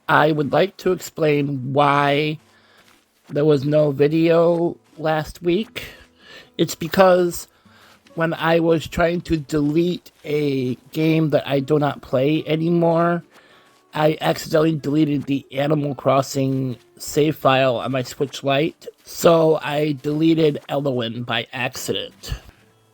I would like to explain why there was no video last week. It's because when I was trying to delete a game that I do not play anymore, I accidentally deleted the Animal Crossing save file on my Switch Lite, so I deleted Elowin by accident.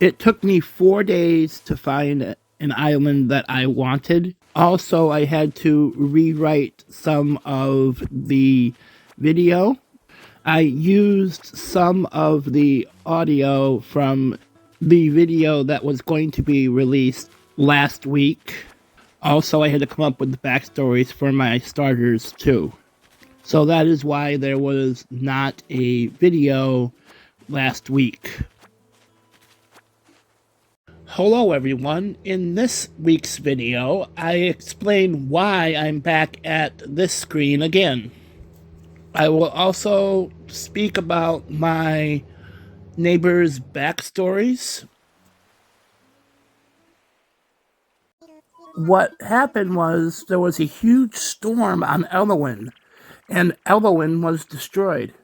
It took me 4 days to find an island that I wanted. Also, I had to rewrite some of the video. I used some of the audio from the video that was going to be released last week. Also, I had to come up with the backstories for my starters too. So that is why there was not a video last week. Hello everyone, in this week's video, I explain why I'm back at this screen again. I will also speak about my neighbors' backstories. What happened was there was a huge storm on Elowin, and Elowin was destroyed.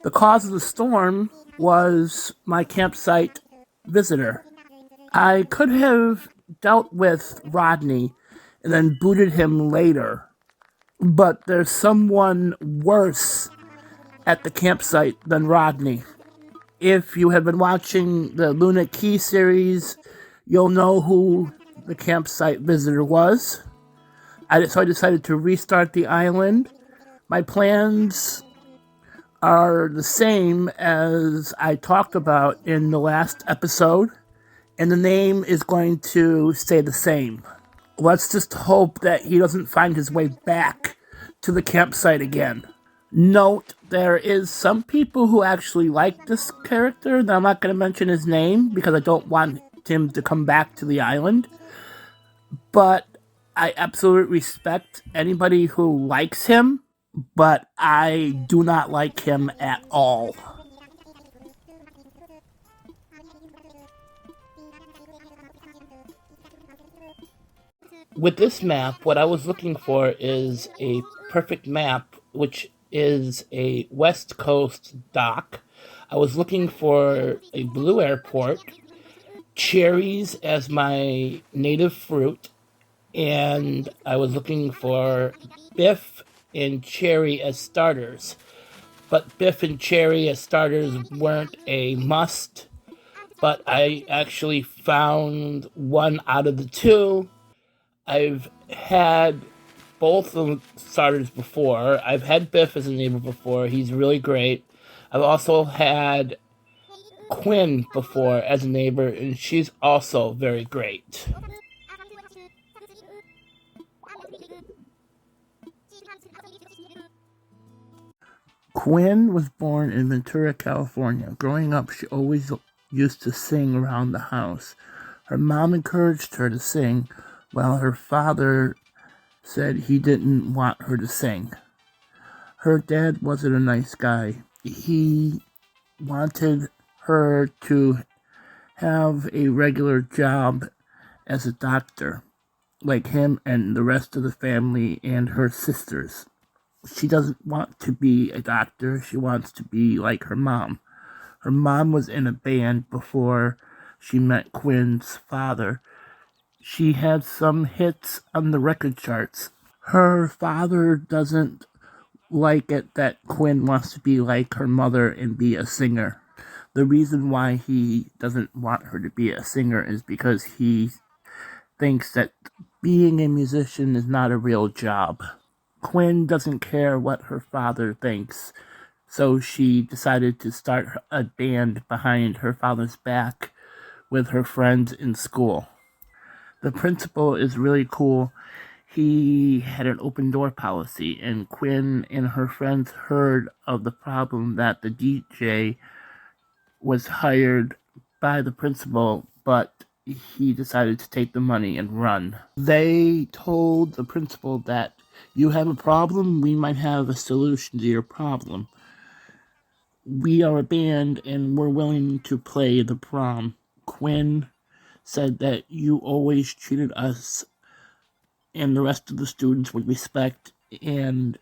The cause of the storm was my campsite visitor. I could have dealt with Rodney and then booted him later, but there's someone worse at the campsite than Rodney. If you have been watching the Luna Key series, you'll know who the campsite visitor was. So I decided to restart the island. My plans are the same as I talked about in the last episode, and the name is going to stay the same. Let's just hope that he doesn't find his way back to the campsite again. Note, there is some people who actually like this character, and I'm not going to mention his name because I don't want him to come back to the island. But I absolutely respect anybody who likes him, but I do not like him at all. With this map, what I was looking for is a perfect map, which is a West Coast dock. I was looking for a blue airport, cherries as my native fruit, and I was looking for Biff and Cherry as starters. But Biff and Cherry as starters weren't a must, but I actually found one out of the two. I've had both of the starters before. I've had Biff as a neighbor before. He's really great. I've also had Quinn before as a neighbor, and she's also very great. Quinn was born in Ventura, California. Growing up, she always used to sing around the house. Her mom encouraged her to sing, while her father said he didn't want her to sing. Her dad wasn't a nice guy. He wanted her to have a regular job as a doctor, like him and the rest of the family and her sisters. She doesn't want to be a doctor. She wants to be like her mom. Her mom was in a band before she met Quinn's father. She had some hits on the record charts. Her father doesn't like it that Quinn wants to be like her mother and be a singer. The reason why he doesn't want her to be a singer is because he thinks that being a musician is not a real job. Quinn doesn't care what her father thinks, so she decided to start a band behind her father's back with her friends in school. The principal is really cool. He had an open door policy, and Quinn and her friends heard of the problem that the DJ was hired by the principal, but he decided to take the money and run. They told the principal that you have a problem, we might have a solution to your problem. We are a band and we're willing to play the prom. Quinn said that you always treated us and the rest of the students with respect, and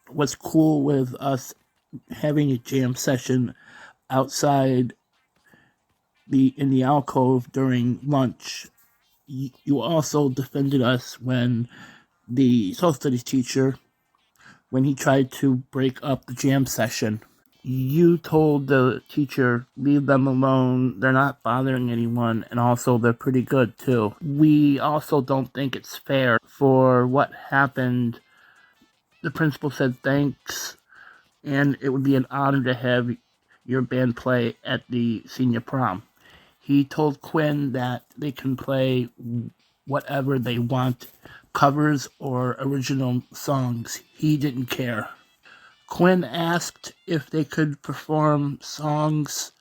was cool with us having a jam session outside in the alcove during lunch. You also defended us when the social studies teacher, when he tried to break up the jam session. You told the teacher, leave them alone, they're not bothering anyone, and also they're pretty good too. We also don't think it's fair for what happened. The principal said thanks, and it would be an honor to have your band play at the senior prom. He told Quinn that they can play whatever they want, covers or original songs. He didn't care. Quinn asked if they could perform songs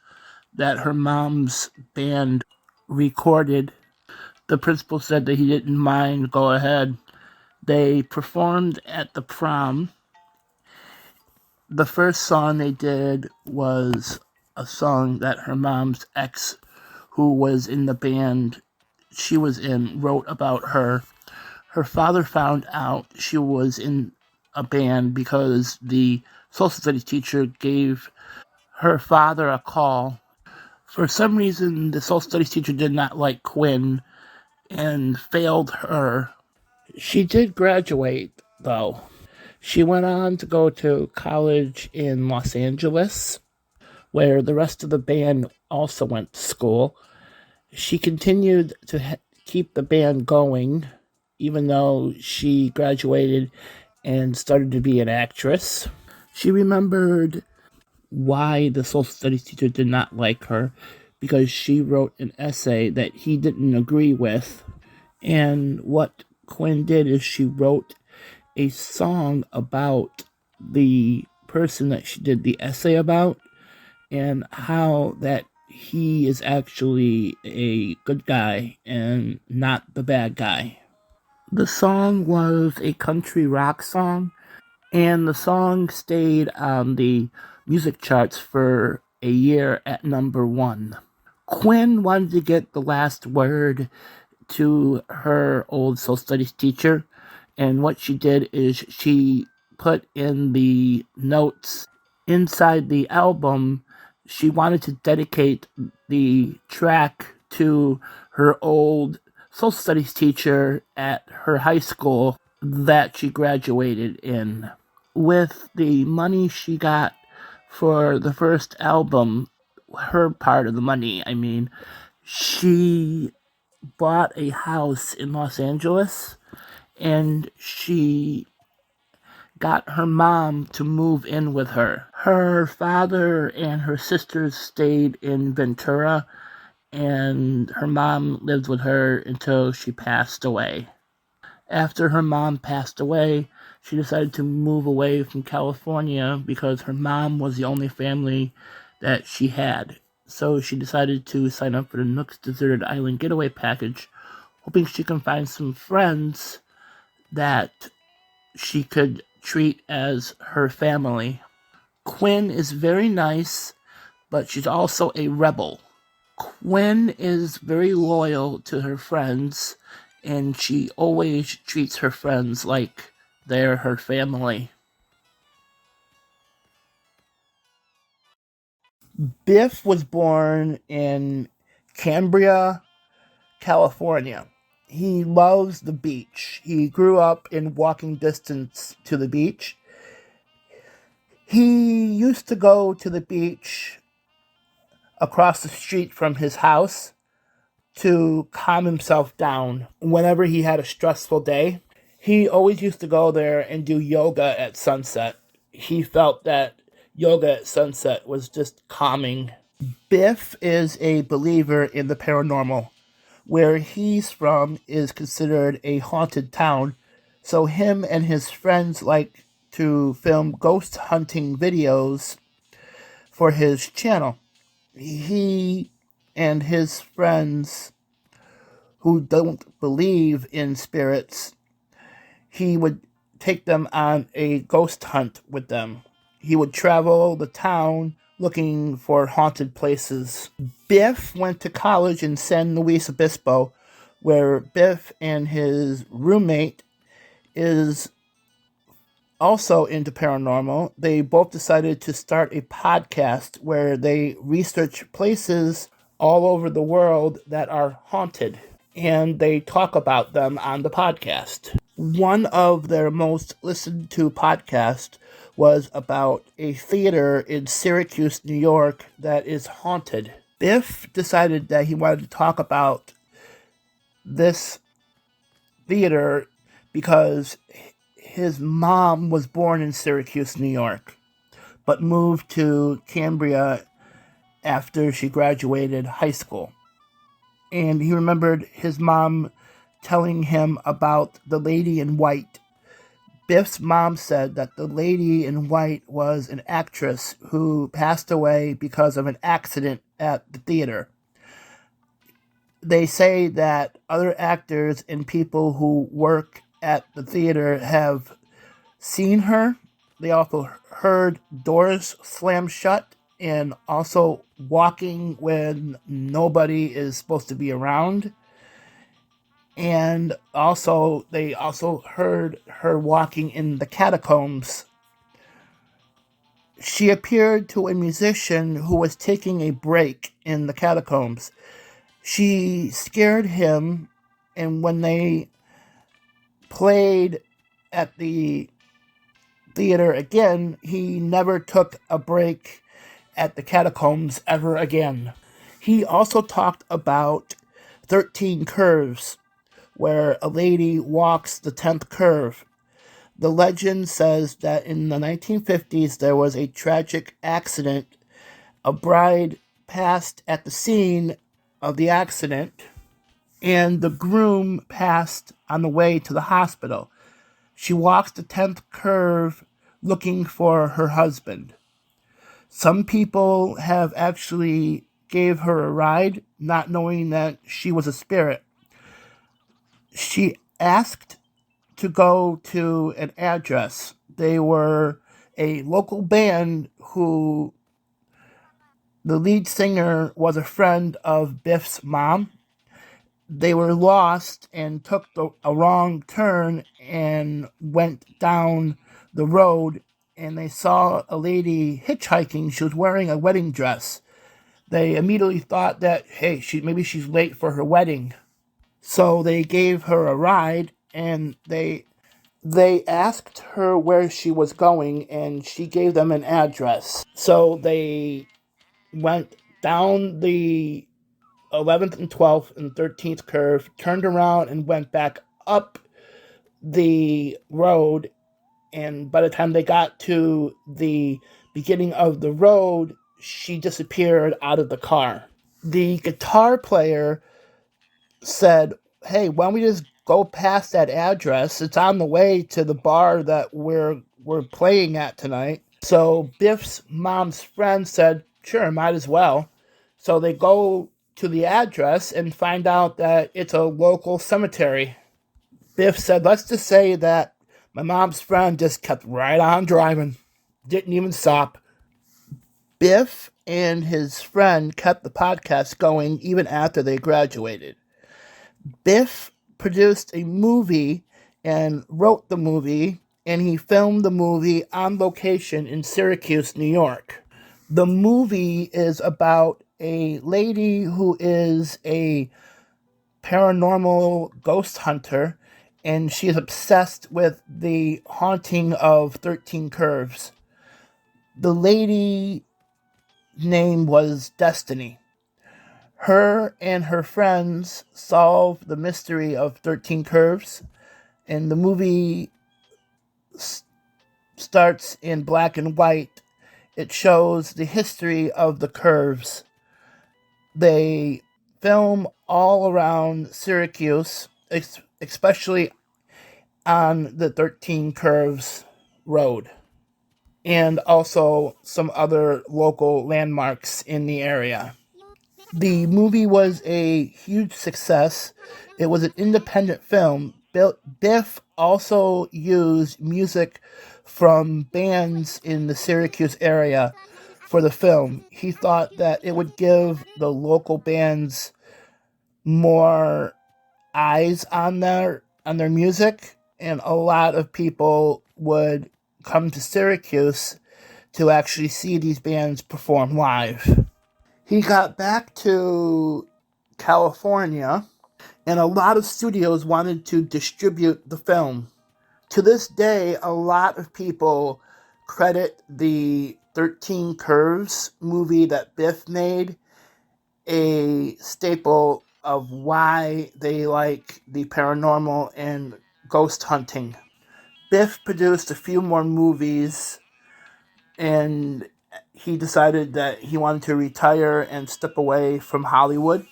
that her mom's band recorded. The principal said that he didn't mind, go ahead. They performed at the prom. The first song they did was a song that her mom's ex, who was in the band she was in, wrote about her. Her father found out she was in a band because the social studies teacher gave her father a call. For some reason, the social studies teacher did not like Quinn and failed her. She did graduate, though. She went on to go to college in Los Angeles, where the rest of the band also went to school. She continued to keep the band going, even though she graduated and started to be an actress. She remembered why the social studies teacher did not like her, because she wrote an essay that he didn't agree with. And what Quinn did is she wrote a song about the person that she did the essay about, and how that he is actually a good guy and not the bad guy. The song was a country rock song, and the song stayed on the music charts for a year at #1. Quinn wanted to get the last word to her old social studies teacher, and what she did is she put in the notes inside the album. She wanted to dedicate the track to her old social studies teacher at her high school that she graduated in. With the money she got for the first album, her part of the money, I mean, she bought a house in Los Angeles, and she got her mom to move in with her. Her father and her sisters stayed in Ventura, and her mom lived with her until she passed away. After her mom passed away, she decided to move away from California because her mom was the only family that she had. So she decided to sign up for the Nook's Deserted Island Getaway Package, hoping she can find some friends that she could treat as her family. Quinn is very nice, but she's also a rebel. Quinn is very loyal to her friends, and she always treats her friends like they're her family. Biff was born in Cambria, California. He loves the beach. He grew up in walking distance to the beach. He used to go to the beach across the street from his house to calm himself down whenever he had a stressful day. He always used to go there and do yoga at sunset. He felt that yoga at sunset was just calming. Biff is a believer in the paranormal. Where he's from is considered a haunted town, so him and his friends like to film ghost hunting videos for his channel. He and his friends who don't believe in spirits, he would take them on a ghost hunt with them. He would travel the town looking for haunted places. Biff went to college in San Luis Obispo, where Biff and his roommate is also into paranormal, they both decided to start a podcast where they research places all over the world that are haunted, and they talk about them on the podcast. One of their most listened to podcasts was about a theater in Syracuse, New York that is haunted. Biff decided that he wanted to talk about this theater because his mom was born in Syracuse, New York, but moved to Cambria after she graduated high school. And he remembered his mom telling him about the lady in white. Biff's mom said that the lady in white was an actress who passed away because of an accident at the theater. They say that other actors and people who work at the theater have seen her. They also heard doors slam shut and also walking when nobody is supposed to be around. And also, they also heard her walking in the catacombs. She appeared to a musician who was taking a break in the catacombs. She scared him, and when they played at the theater again, he never took a break at the catacombs ever again. He also talked about 13 curves, where a lady walks the 10th curve. The legend says that in the 1950s there was a tragic accident. A bride passed at the scene of the accident, and the groom passed on the way to the hospital. She walks the 10th curve looking for her husband. Some people have actually gave her a ride, not knowing that she was a spirit. She asked to go to an address. They were a local band who the lead singer was a friend of Biff's mom. They were lost and took a wrong turn and went down the road, and they saw a lady hitchhiking. She was wearing a wedding dress. They immediately thought that, hey, maybe she's late for her wedding. So they gave her a ride, and they asked her where she was going, and she gave them an address. So they went down the 11th and 12th and 13th curve, turned around and went back up the road. And by the time they got to the beginning of the road, she disappeared out of the car. The guitar player said, hey, why don't we just go past that address? It's on the way to the bar that we're playing at tonight. So Biff's mom's friend said, sure, might as well. So they go to the address and find out that it's a local cemetery. Biff said, let's just say that my mom's friend just kept right on driving. Didn't even stop. Biff and his friend kept the podcast going even after they graduated. Biff produced a movie and wrote the movie, and he filmed the movie on location in Syracuse, New York. The movie is about a lady who is a paranormal ghost hunter, and she is obsessed with the haunting of 13 Curves. The lady name was Destiny. Her and her friends solve the mystery of 13 Curves, and the movie starts in black and white. It shows the history of the curves. They film all around Syracuse, especially on the 13 Curves Road, and also some other local landmarks in the area. The movie was a huge success. It was an independent film. Biff also used music from bands in the Syracuse area for the film. He thought that it would give the local bands more eyes on their music, and a lot of people would come to Syracuse to actually see these bands perform live. He got back to California, and a lot of studios wanted to distribute the film. To this day, a lot of people credit the 13 Curves movie that Biff made a staple of why they like the paranormal and ghost hunting. Biff produced a few more movies, and he decided that he wanted to retire and step away from Hollywood.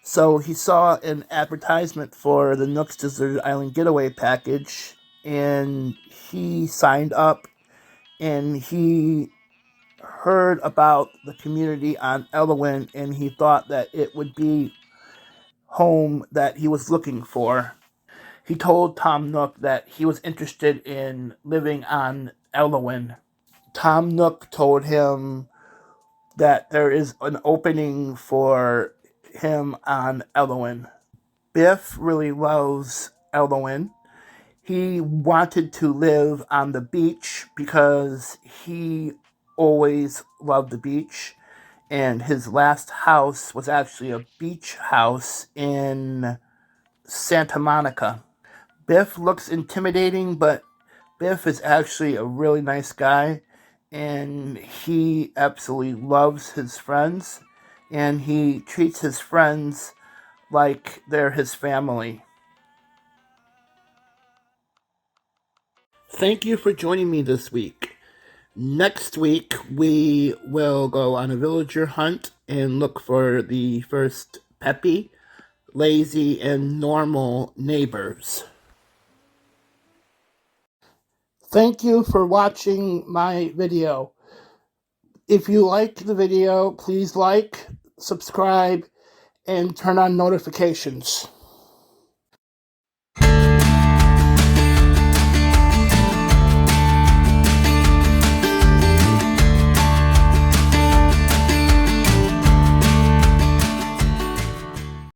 So he saw an advertisement for the Nooks Desert Island Getaway Package, and he signed up, and he heard about the community on Elwyn, and he thought that it would be home that he was looking for. He told Tom Nook that he was interested in living on Elwyn. Tom Nook told him that there is an opening for him on Elwyn. Biff really loves Elwyn. He wanted to live on the beach because he always loved the beach, and his last house was actually a beach house in Santa Monica. Biff looks intimidating, but Biff is actually a really nice guy, and he absolutely loves his friends, and he treats his friends like they're his family. Thank you for joining me this week. Next week, we will go on a villager hunt and look for the first peppy, lazy, and normal neighbors. Thank you for watching my video. If you liked the video, please like, subscribe, and turn on notifications.